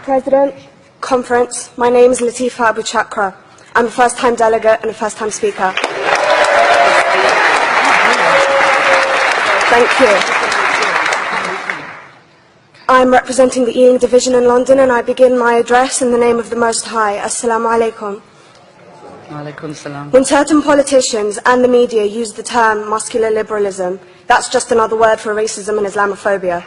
President, Conference, my name is Latifa Abu Chakra. I'm a first-time delegate and a first-time speaker. Thank you. I'm representing the Ealing Division in London, and I begin my address in the name of the Most High. Assalamu alaikum. When certain politicians and the media use the term muscular liberalism, that's just another word for racism and Islamophobia.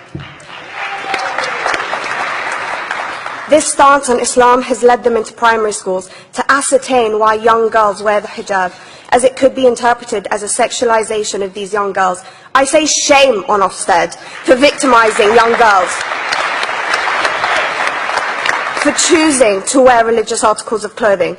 This stance on Islam has led them into primary schools to ascertain why young girls wear the hijab, as it could be interpreted as a sexualization of these young girls. I say shame on Ofsted for victimizing young girls, for choosing to wear religious articles of clothing.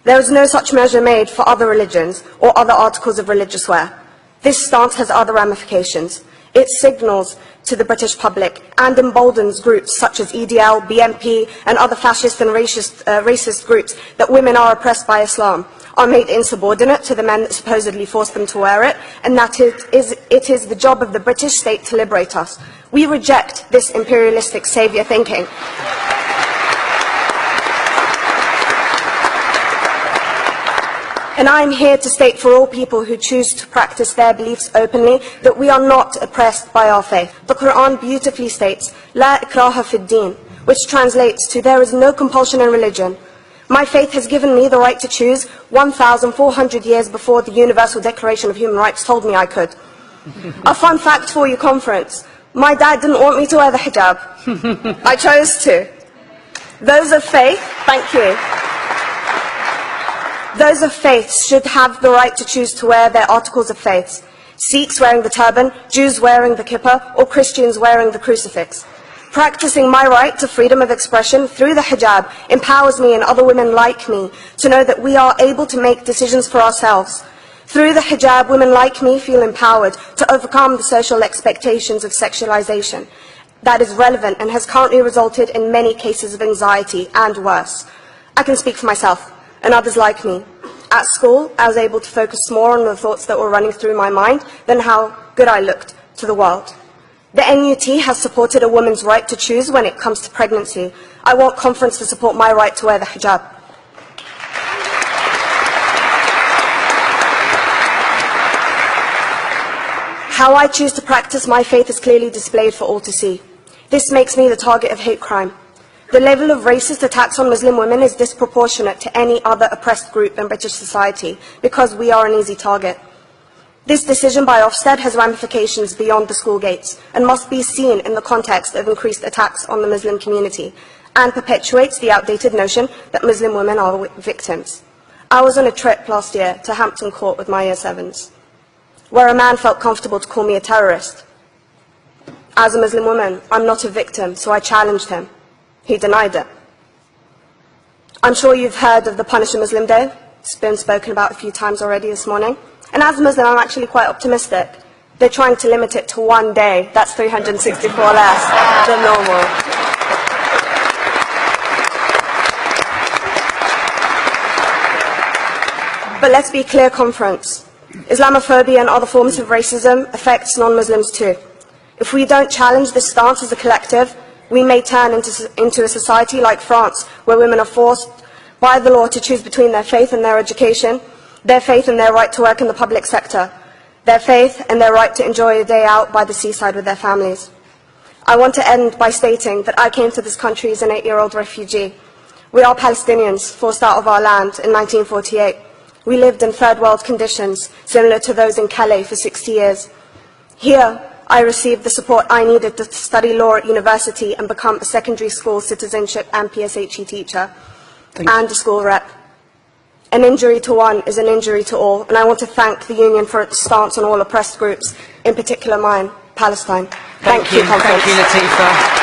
There is no such measure made for other religions or other articles of religious wear. This stance has other ramifications. It signals to the British public and emboldens groups such as EDL, BNP and other fascist and racist groups that women are oppressed by Islam, are made insubordinate to the men that supposedly force them to wear it, and that it is the job of the British state to liberate us. We reject this imperialistic saviour thinking. And I am here to state for all people who choose to practice their beliefs openly that we are not oppressed by our faith. The Quran beautifully states, La ikraha fid din, which translates to there is no compulsion in religion. My faith has given me the right to choose 1,400 years before the Universal Declaration of Human Rights told me I could. A fun fact for your conference, my dad didn't want me to wear the hijab. I chose to. Those of faith, thank you. Those of faith should have the right to choose to wear their articles of faith. Sikhs wearing the turban, Jews wearing the kippah, or Christians wearing the crucifix. Practicing my right to freedom of expression through the hijab empowers me and other women like me to know that we are able to make decisions for ourselves. Through the hijab, women like me feel empowered to overcome the social expectations of sexualization that is relevant and has currently resulted in many cases of anxiety and worse. I can speak for myself and others like me. At school, I was able to focus more on the thoughts that were running through my mind than how good I looked to the world. The NUT has supported a woman's right to choose when it comes to pregnancy. I want conference to support my right to wear the hijab. How I choose to practice my faith is clearly displayed for all to see. This makes me the target of hate crime. The level of racist attacks on Muslim women is disproportionate to any other oppressed group in British society because we are an easy target. This decision by Ofsted has ramifications beyond the school gates and must be seen in the context of increased attacks on the Muslim community and perpetuates the outdated notion that Muslim women are victims. I was on a trip last year to Hampton Court with my Year 7s, where a man felt comfortable to call me a terrorist. As a Muslim woman, I'm not a victim, so I challenged him. He denied it. I'm sure you've heard of the Punish a Muslim Day. It's been spoken about a few times already this morning. And as a Muslim, I'm actually quite optimistic. They're trying to limit it to one day. That's 364 less than normal. But let's be clear, conference. Islamophobia and other forms of racism affects non-Muslims too. If we don't challenge this stance as a collective, we may turn into a society like France, where women are forced by the law to choose between their faith and their education, their faith and their right to work in the public sector, their faith and their right to enjoy a day out by the seaside with their families. I want to end by stating that I came to this country as an 8-year-old refugee. We are Palestinians, forced out of our land in 1948. We lived in third world conditions, similar to those in Calais for 60 years. Here, I received the support I needed to study law at university and become a secondary school citizenship and PSHE teacher and a school rep. An injury to one is an injury to all, and I want to thank the Union for its stance on all oppressed groups, in particular mine, Palestine. Thank you, Conference. Thank you, Latifa.